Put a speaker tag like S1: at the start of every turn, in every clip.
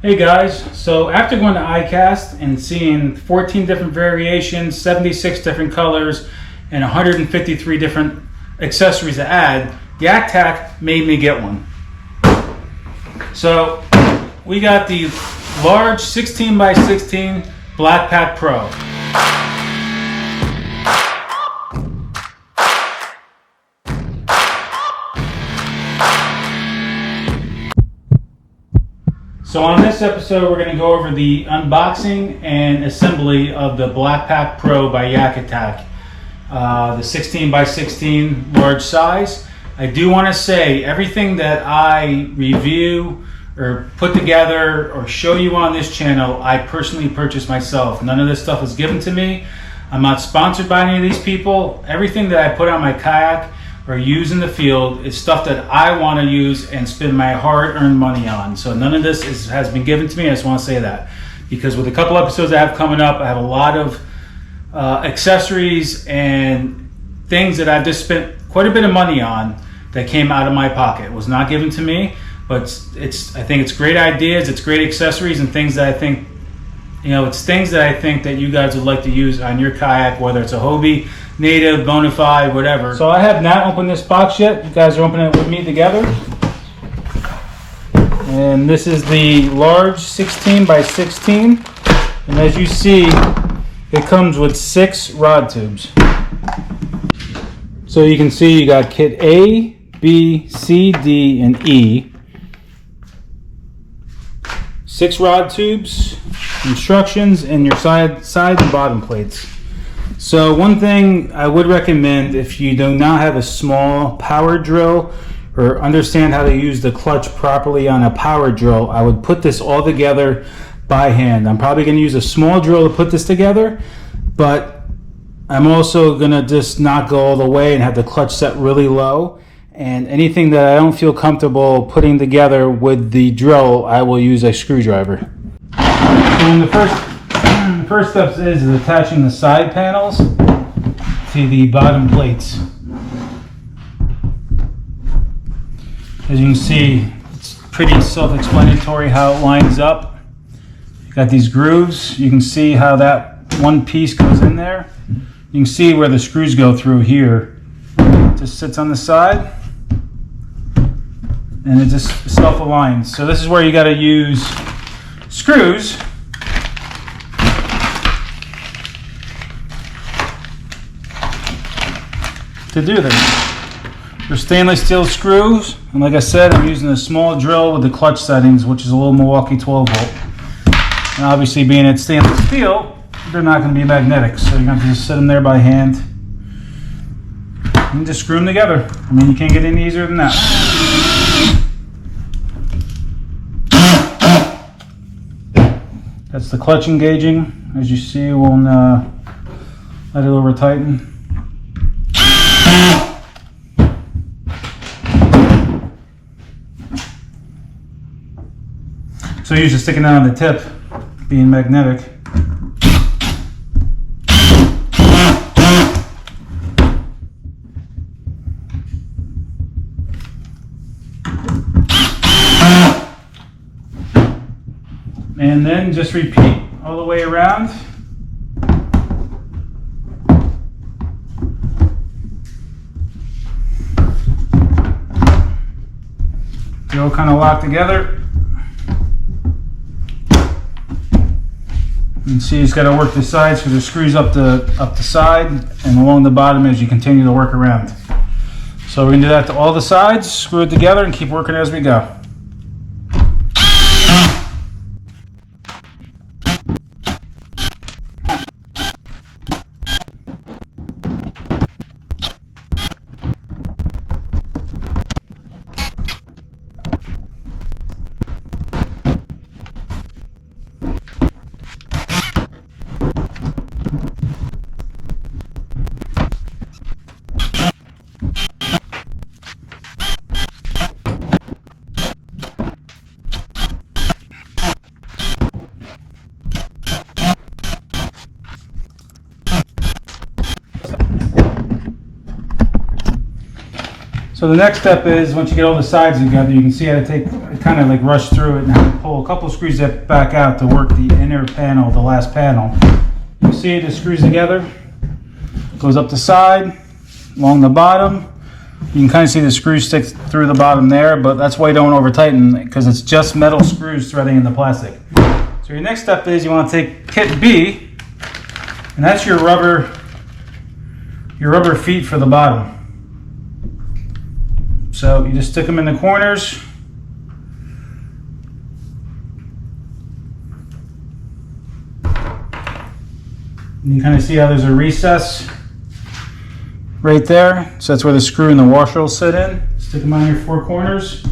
S1: Hey guys, so after going to iCast and seeing 14 different variations, 76 different colors, and 153 different accessories to add, Yak Tack made me get one. So we got the large 16 by 16 Black Pack Pro. So on this episode, we're going to go over the unboxing and assembly of the Black Pack Pro by Yak Tack, the 16 by 16 large size. I do want to say everything that I review or put together or show you on this channel, I personally purchased myself. None of this stuff is given to me. I'm not sponsored by any of these people. Everything that I put on my kayak or use in the field is stuff that I want to use and spend my hard-earned money on. So none of this has been given to me. I just want to say that, because with a couple episodes I have coming up, I have a lot of accessories and things that I've just spent quite a bit of money on that came out of my pocket. It was not given to me, but I think it's great ideas, it's great accessories, and things that I think, it's things that I think that you guys would like to use on your kayak, whether it's a Hobie, Native, Bonafide, whatever. So I have not opened this box yet. You guys are opening it with me together. And this is the large 16 by 16. And as you see, it comes with 6 rod tubes. So you can see you got kit A, B, C, D, and E. 6 rod tubes, instructions, and your side and bottom plates. So one thing I would recommend, if you do not have a small power drill or understand how to use the clutch properly on a power drill, I would put this all together by hand. I'm probably going to use a small drill to put this together, but I'm also going to just not go all the way and have the clutch set really low. And anything that I don't feel comfortable putting together with the drill, I will use a screwdriver. So the first step is attaching the side panels to the bottom plates. As you can see, it's pretty self-explanatory how it lines up. You've got these grooves. You can see how that one piece goes in there. You can see where the screws go through here. It just sits on the side, and it just self-aligns. So this is where you got to use screws to do this. They're stainless steel screws, and like I said, I'm using a small drill with the clutch settings, which is a little Milwaukee 12 volt. And obviously, being it's stainless steel, they're not going to be magnetic, so you're going to have to just set them there by hand and just screw them together. I mean, you can't get any easier than that. That's the clutch engaging. As you see, we'll let it over tighten. So you're just sticking that on the tip, being magnetic. And then just repeat all the way around. They're all kind of locked together. You can see it's got to work the sides because it screws up the side and along the bottom as you continue to work around. So we're going to do that to all the sides, screw it together, and keep working as we go. So the next step is, once you get all the sides together, you can see how to kind of like rush through it and how to pull a couple of screws back out to work the inner panel, the last panel. You see it just screws together, goes up the side, along the bottom. You can kind of see the screws stick through the bottom there, but that's why you don't over tighten, because it's just metal screws threading in the plastic. So your next step is you want to take kit B, and that's your rubber feet for the bottom. So you just stick them in the corners. And you kind of see how there's a recess right there. So that's where the screw and the washer will sit in. Stick them on your four corners.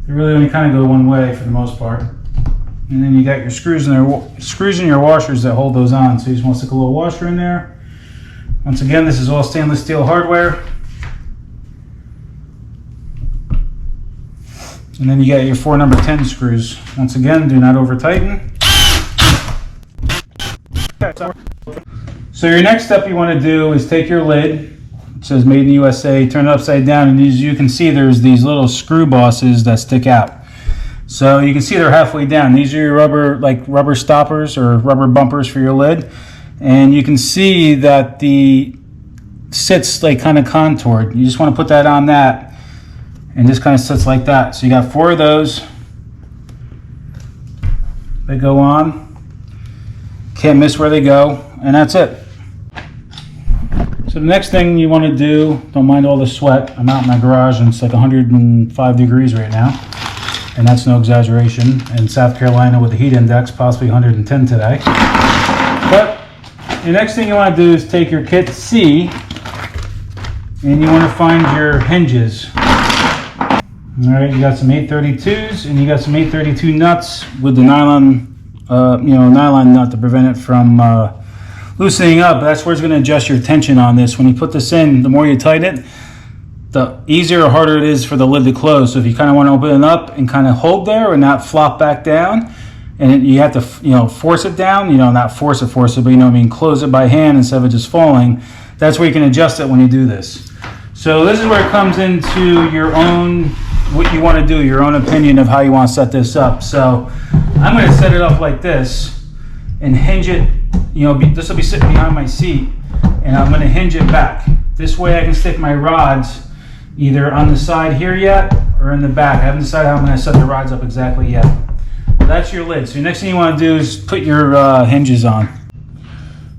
S1: They really only kind of go one way for the most part. And then you got your screws and your washers that hold those on. So you just want to stick a little washer in there. Once again, this is all stainless steel hardware. And then you got your 4 number 10 screws. Once again, do not over tighten. So your next step you want to do is take your lid. It says made in the USA, turn it upside down, and as you can see, there's these little screw bosses that stick out. So you can see they're halfway down. These are your rubber stoppers or rubber bumpers for your lid. And you can see that the sits like kind of contoured. You just want to put that on that. And just kind of sits like that. So you got 4 of those. They go on. Can't miss where they go. And that's it. So the next thing you want to do, don't mind all the sweat. I'm out in my garage and it's like 105 degrees right now. And that's no exaggeration. In South Carolina with the heat index, possibly 110 today. But the next thing you want to do is take your kit C and you want to find your hinges. Alright, you got some 832s and you got some 832 nuts with the nylon, nylon nut to prevent it from loosening up. That's where it's going to adjust your tension on this. When you put this in, the more you tighten it, the easier or harder it is for the lid to close. So if you kind of want to open it up and kind of hold there and not flop back down, and you have to, force it down, not force it, but close it by hand instead of it just falling. That's where you can adjust it when you do this. So this is where it comes into your own, what you want to do, your own opinion of how you want to set this up. So I'm going to set it up like this and hinge it, this will be sitting behind my seat, and I'm going to hinge it back. This way I can stick my rods either on the side here yet or in the back. I haven't decided how I'm going to set the rods up exactly yet. That's your lid. So the next thing you want to do is put your hinges on.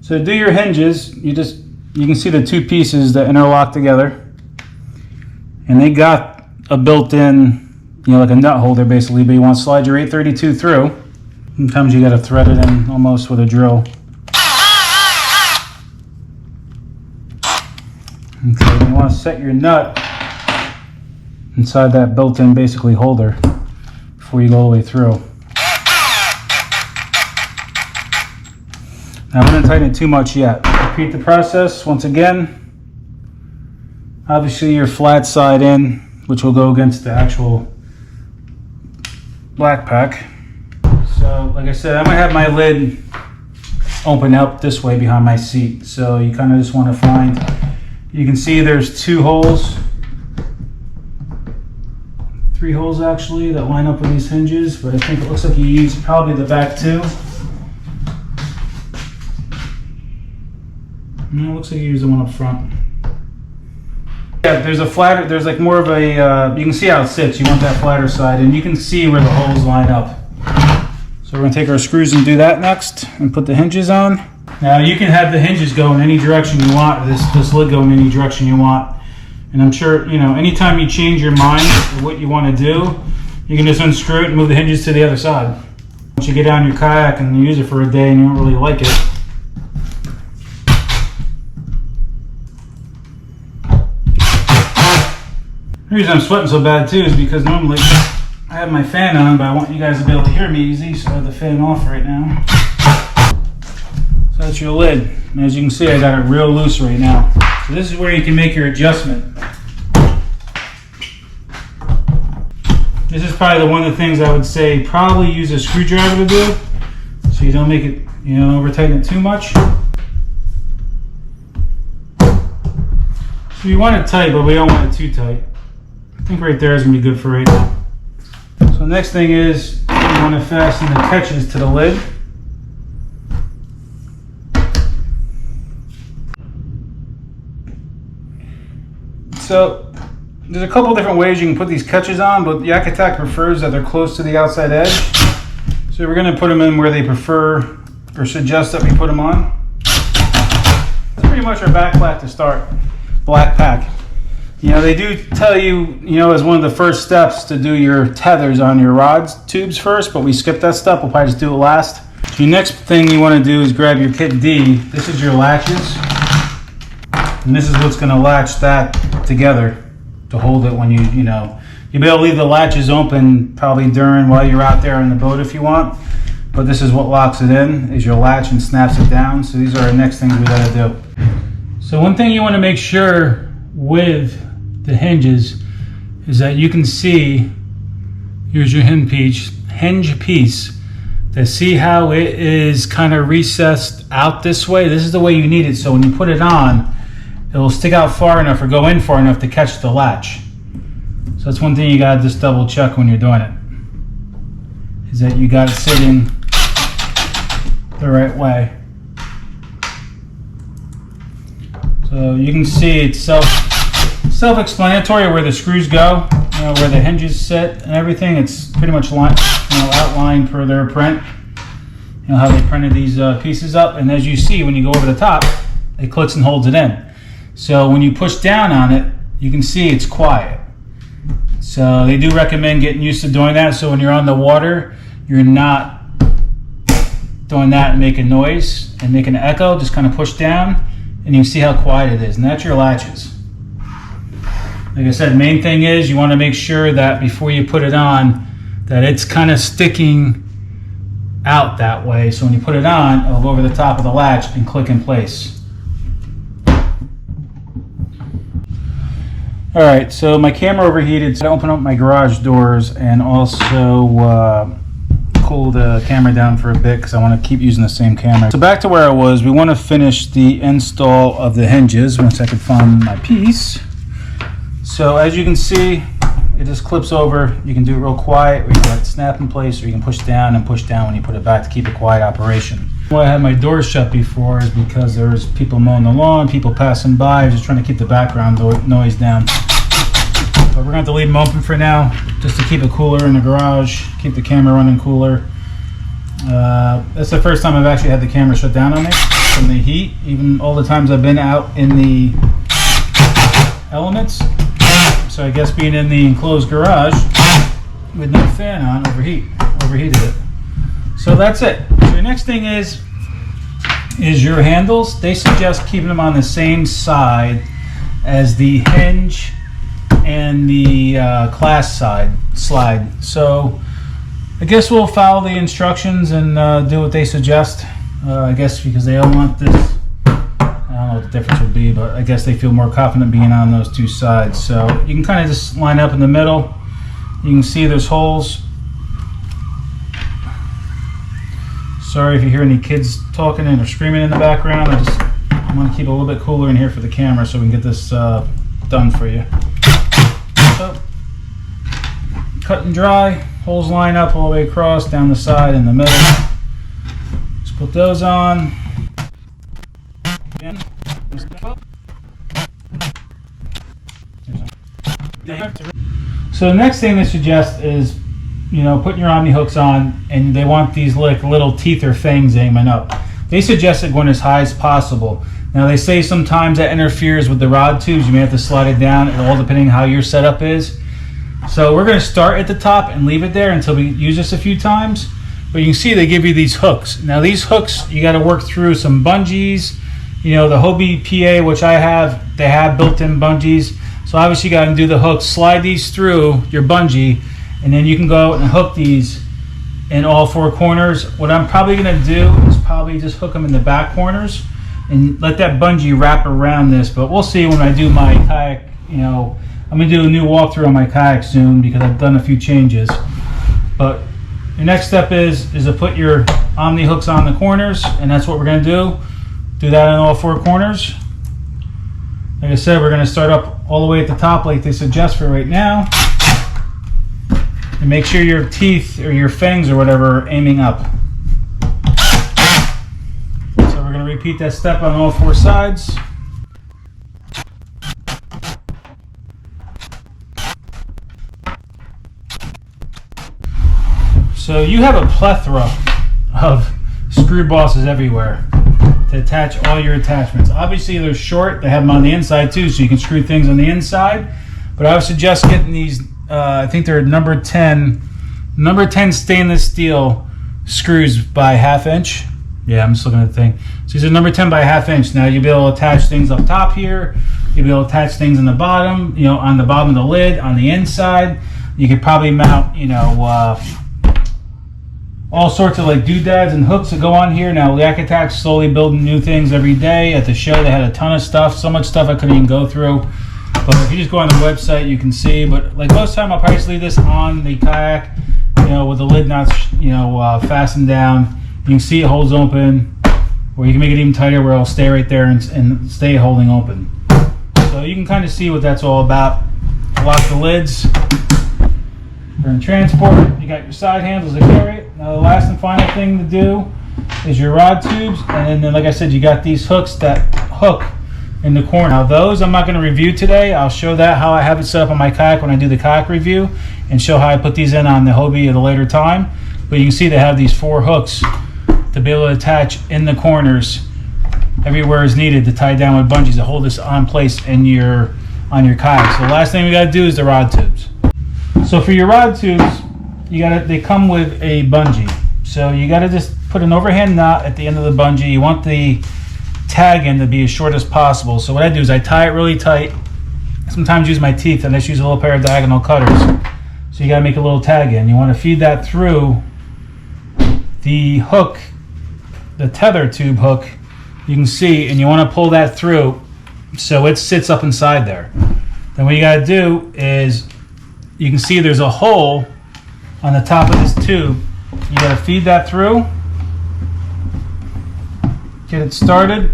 S1: So to do your hinges, you can see the 2 pieces that interlock together. And they got a built-in, like a nut holder basically, but you want to slide your 832 through. Sometimes you got to thread it in almost with a drill. Okay, you want to set your nut inside that built-in basically holder before you go all the way through. Now I wouldn't tighten it too much yet. Repeat the process once again. Obviously your flat side in, which will go against the actual black pack. So like I said, I'm going to have my lid open up this way behind my seat. So you kind of just want to find, you can see there's 2 holes, 3 holes actually that line up with these hinges, but I think it looks like you use probably the back 2. No, it looks like you use the one up front. Yeah, there's like more of a, you can see how it sits. You want that flatter side, and you can see where the holes line up. So we're going to take our screws and do that next, and put the hinges on. Now you can have the hinges go in any direction you want, this lid go in any direction you want. And I'm sure, anytime you change your mind of what you want to do, you can just unscrew it and move the hinges to the other side. Once you get down your kayak and you use it for a day and you don't really like it, the reason I'm sweating so bad too is because normally I have my fan on, but I want you guys to be able to hear me easy, so I have the fan off right now. So that's your lid. And as you can see, I got it real loose right now. So this is where you can make your adjustment. This is probably one of the things I would say probably use a screwdriver to do, so you don't make it, over tighten it too much. So you want it tight, but we don't want it too tight. I think right there is going to be good for right now. So next thing is you want to fasten the catches to the lid. So there's a couple different ways you can put these catches on, but the architect prefers that they're close to the outside edge. So we're going to put them in where they prefer or suggest that we put them on. That's pretty much our back pack to start. Black pack. You know, they do tell you, as one of the first steps to do your tethers on your rods tubes first, but we skip that step. We'll probably just do it last. So your next thing you want to do is grab your kit D. This is your latches. And this is what's going to latch that together to hold it when you'll be able to leave the latches open probably while you're out there on the boat if you want. But this is what locks it in, is your latch and snaps it down. So these are our next things we got to do. So one thing you want to make sure with the hinges is that you can see, here's your hinge piece, to see how it is kind of recessed out this way. This is the way you need it, so when you put it on, it will stick out far enough or go in far enough to catch the latch. So that's one thing you got to just double check when you're doing it, is that you got it sitting the right way. So you can see it's self-explanatory where the screws go, where the hinges sit and everything. It's pretty much outlined per their print, how they printed these pieces up. And as you see, when you go over the top, it clicks and holds it in. So when you push down on it, you can see it's quiet. So they do recommend getting used to doing that. So when you're on the water, you're not doing that and making noise and making an echo. Just kind of push down and you can see how quiet it is. And that's your latches. Like I said, main thing is you want to make sure that before you put it on, that it's kind of sticking out that way. So when you put it on, it'll go over the top of the latch and click in place. All right, so my camera overheated, so I opened up my garage doors and also cool the camera down for a bit because I want to keep using the same camera. So back to where I was, we want to finish the install of the hinges once I can find my piece. So as you can see, it just clips over. You can do it real quiet, or you can let it snap in place, or you can push down when you put it back to keep a quiet operation. Why I had my doors shut before is because there's people mowing the lawn, people passing by, just trying to keep the background noise down. But we're going to have to leave them open for now, just to keep it cooler in the garage, keep the camera running cooler. That's the first time I've actually had the camera shut down on me from the heat, even all the times I've been out in the elements. So I guess being in the enclosed garage with no fan on overheated it. So that's it. So the next thing is your handles. They suggest keeping them on the same side as the hinge and the class slide. So I guess we'll follow the instructions and do what they suggest. I guess because they all want this. I don't know what the difference would be, but I guess they feel more confident being on those two sides. So you can kind of just line up in the middle. You can see there's holes. Sorry if you hear any kids talking or screaming in the background. I want to keep it a little bit cooler in here for the camera so we can get this done for you. So, cut and dry. Holes line up all the way across, down the side, in the middle. Just put those on. So the next thing they suggest is, putting your omni hooks on, and they want these like little teeth or fangs aiming up. They suggest it going as high as possible. Now they say sometimes that interferes with the rod tubes. You may have to slide it down, all depending on how your setup is. So we're going to start at the top and leave it there until we use this a few times. But you can see they give you these hooks. Now these hooks, you got to work through some bungees. The Hobie PA, which I have, they have built-in bungees. So obviously you got to do the hooks, slide these through your bungee, and then you can go and hook these in all four corners. What I'm probably going to do is probably just hook them in the back corners and let that bungee wrap around this. But we'll see when I do my kayak. I'm going to do a new walkthrough on my kayak soon because I've done a few changes. But your next step is to put your omni hooks on the corners, and that's what we're going to do. Do that on all four corners. Like I said, we're going to start up all the way at the top like they suggest for right now. And make sure your teeth or your fangs or whatever are aiming up. So we're going to repeat that step on all 4 sides. So you have a plethora of screw bosses everywhere to attach all your attachments. Obviously they're short, they have them on the inside too, so you can screw things on the inside. But I would suggest getting these, I think they're number 10 stainless steel screws by 1/2 inch. Yeah, I'm just looking at the thing. So these are number 10 by 1/2 inch. Now you'll be able to attach things up top here. You'll be able to attach things on the bottom, you know, on the bottom of the lid, on the inside. You could probably mount, you know, all sorts of like doodads and hooks that go on here. Now Yak Attack's slowly building new things every day. At the show they had a ton of stuff, so much stuff I couldn't even go through. But if you just go on the website you can see. But like most time I'll probably just leave this on the kayak, you know, with the lid not, you know, fastened down. You can see it holds open, or you can make it even tighter where it'll stay right there and stay holding open. So you can kind of see what that's all about. Lock the lids. We're in transport. You got your side handles to carry it. Now the last and final thing to do is your rod tubes, and then like I said, you got these hooks that hook in the corner. Now those I'm not going to review today. I'll show that how I have it set up on my kayak when I do the kayak review, and show how I put these in on the Hobie at a later time. But you can see they have these 4 hooks to be able to attach in the corners everywhere is needed to tie down with bungees to hold this on place on your kayak. So the last thing we got to do is the rod tubes. So for your rod tubes, they come with a bungee. So you gotta just put an overhand knot at the end of the bungee. You want the tag end to be as short as possible. So what I do is I tie it really tight. Sometimes use my teeth, and I just use a little pair of diagonal cutters. So you gotta make a little tag end. You want to feed that through the hook, the tether tube hook, you can see, and you want to pull that through so it sits up inside there. Then what you gotta do is, you can see there's a hole on the top of this tube. You got to feed that through, get it started,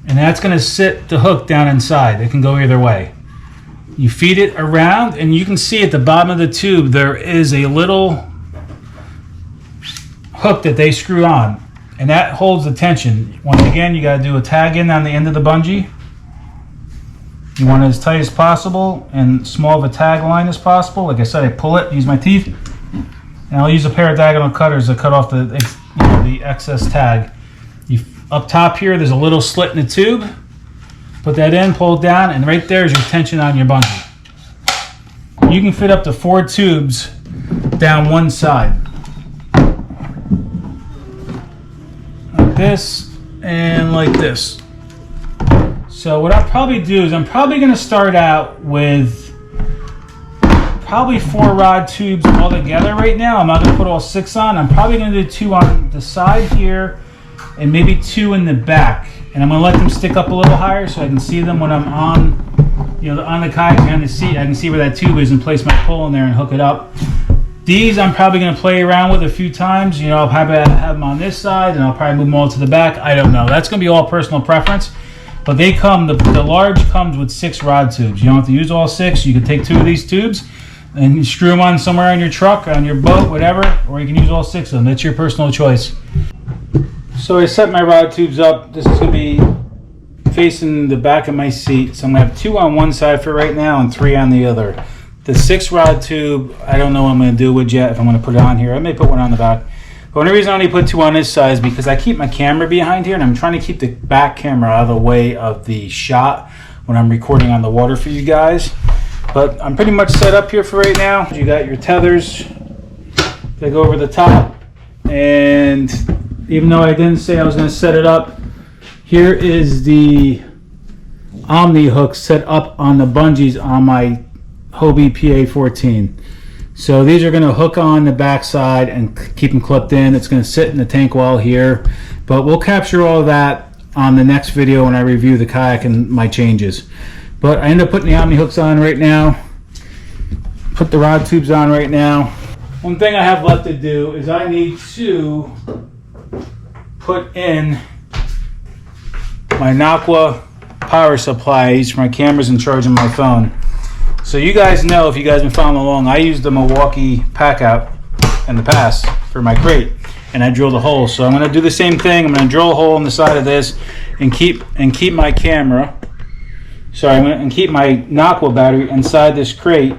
S1: and that's going to sit the hook down inside. It can go either way. You feed it around, and you can see at the bottom of the tube there is a little hook that they screw on, and that holds the tension. Once again, you got to do a tag in on the end of the bungee. You want it as tight as possible and small of a tag line as possible. Like I said, I pull it, use my teeth, and I'll use a pair of diagonal cutters to cut off the excess tag. Up top here, there's a little slit in the tube. Put that in, pull it down, and right there is your tension on your bungee. You can fit up to 4 tubes down one side. Like this and like this. So what I'll probably do is I'm probably going to start out with probably 4 rod tubes all together right now. I'm not going to put all 6 on. I'm probably going to do 2 on the side here and maybe 2 in the back. And I'm going to let them stick up a little higher so I can see them when I'm on, you know, on the kayak behind the seat. I can see where that tube is and place my pole in there and hook it up. These I'm probably going to play around with a few times. You know, I'll probably have them on this side and I'll probably move them all to the back. I don't know. That's going to be all personal preference. But they come, the large comes with 6 rod tubes. You don't have to use all 6. You can take 2 of these tubes and you screw them on somewhere on your truck, on your boat, whatever, or you can use all 6 of them. It's your personal choice. So I set my rod tubes up. This is going to be facing the back of my seat. So I'm going to have 2 on one side for right now and 3 on the other. The 6 rod tube, I don't know what I'm going to do with yet, if I'm going to put it on here. I may put one on the back. The only reason I only put 2 on this side is because I keep my camera behind here and I'm trying to keep the back camera out of the way of the shot when I'm recording on the water for you guys. But I'm pretty much set up here for right now. You got your tethers that go over the top, and even though I didn't say I was going to set it up, here is the omni hook set up on the bungees on my Hobie PA14. So these are going to hook on the back side and keep them clipped in. It's going to sit in the tank wall here, but we'll capture all of that on the next video when I review the kayak and my changes. But I end up putting the omni hooks on right now, put the rod tubes on right now. One thing I have left to do is I need to put in my Naqua power supply I use for my cameras and charging my phone. So you guys know, if you guys have been following along, I used the Milwaukee pack out in the past for my crate, and I drilled a hole. So I'm going to do the same thing. I'm going to drill a hole in the side of this and keep my camera. Sorry, I'm going to keep my Naqua battery inside this crate.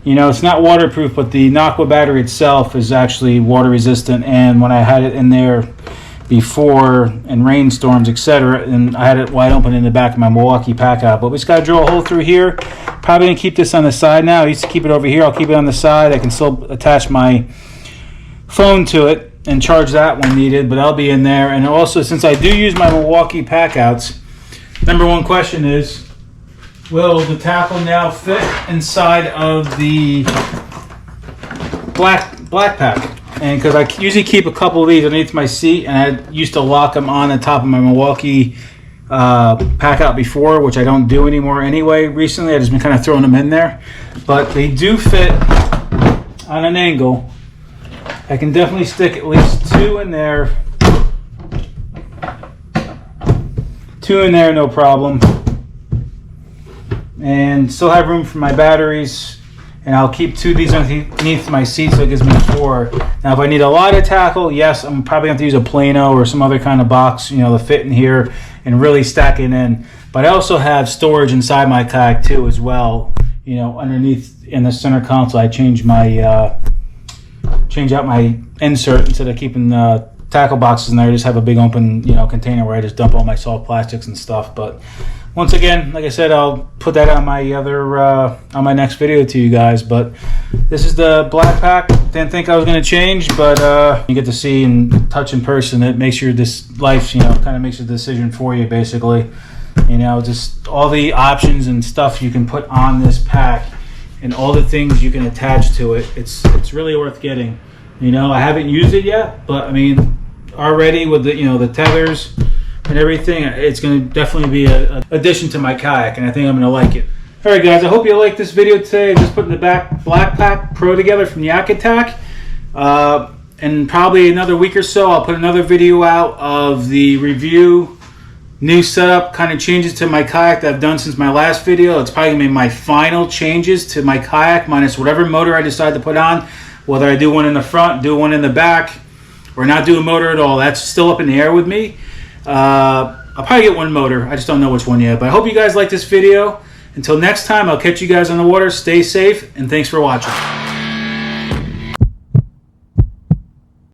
S1: You know, it's not waterproof, but the Naqua battery itself is actually water resistant. And when I had it in there before in rainstorms, etc., and I had it wide open in the back of my Milwaukee pack out. But we just got to drill a hole through here. Probably going to keep this on the side now. I used to keep it over here. I'll keep it on the side. I can still attach my phone to it and charge that when needed, but I'll be in there. And also, since I do use my Milwaukee pack outs, number one question is, will the tackle now fit inside of the black pack? And because I usually keep a couple of these underneath my seat, and I used to lock them on the top of my Milwaukee pack out before, which I don't do anymore anyway. Recently, I've just been kind of throwing them in there, but they do fit on an angle. I can definitely stick at least two in there, no problem, and still have room for my batteries. And I'll keep two of these underneath my seat, so it gives me four. Now, if I need a lot of tackle, yes, I'm probably going to use a Plano or some other kind of box, you know, to fit in here and really stack it in. But I also have storage inside my kayak too, as well. You know, underneath in the center console, I change out my insert. Instead of keeping tackle boxes in there, I just have a big open, you know, container where I just dump all my soft plastics and stuff. But once again, like I said, I'll put that on my on my next video to you guys. But this is the black pack. Didn't think I was going to change, but you get to see and touch in person. It makes your life, you know, kind of makes a decision for you, basically. You know, just all the options and stuff you can put on this pack, and all the things you can attach to it. It's really worth getting. You know, I haven't used it yet, but I mean, already with the, you know, the tethers and everything, it's going to definitely be an addition to my kayak, and I think I'm going to like it. All right, guys, I hope you liked this video today. I'm just putting the Black Pack Pro together from Yak Attack. In probably another week or so, I'll put another video out of the review, new setup, kind of changes to my kayak that I've done since my last video. It's probably going to be my final changes to my kayak, minus whatever motor I decide to put on. Whether I do one in the front, do one in the back, or not do a motor at all, that's still up in the air with me. I'll probably get one motor. I just don't know which one yet. But I hope you guys like this video. Until next time, I'll catch you guys on the water. Stay safe, and thanks for watching.